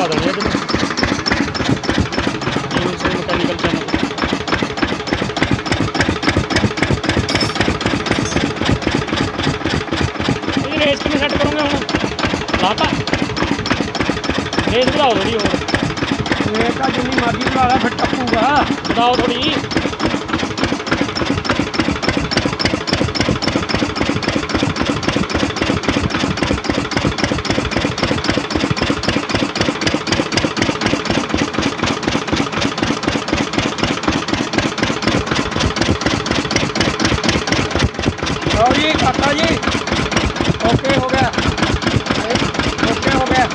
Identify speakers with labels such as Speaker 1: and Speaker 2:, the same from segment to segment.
Speaker 1: देंगे mechanical channel. Race कि set करोगे हम लाता रेस बढ़ाओ थोड़ी और
Speaker 2: रेस का जितनी मर्जी बढ़ा ला फिर टपूगा
Speaker 1: बताओ थोड़ी।
Speaker 2: जी काका जी ओके हो गया, ओके हो गया।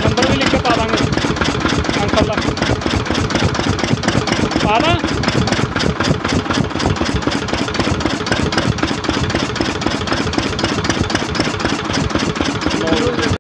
Speaker 1: नंबर भी लिख के पा देंगे अंकल का पा दें।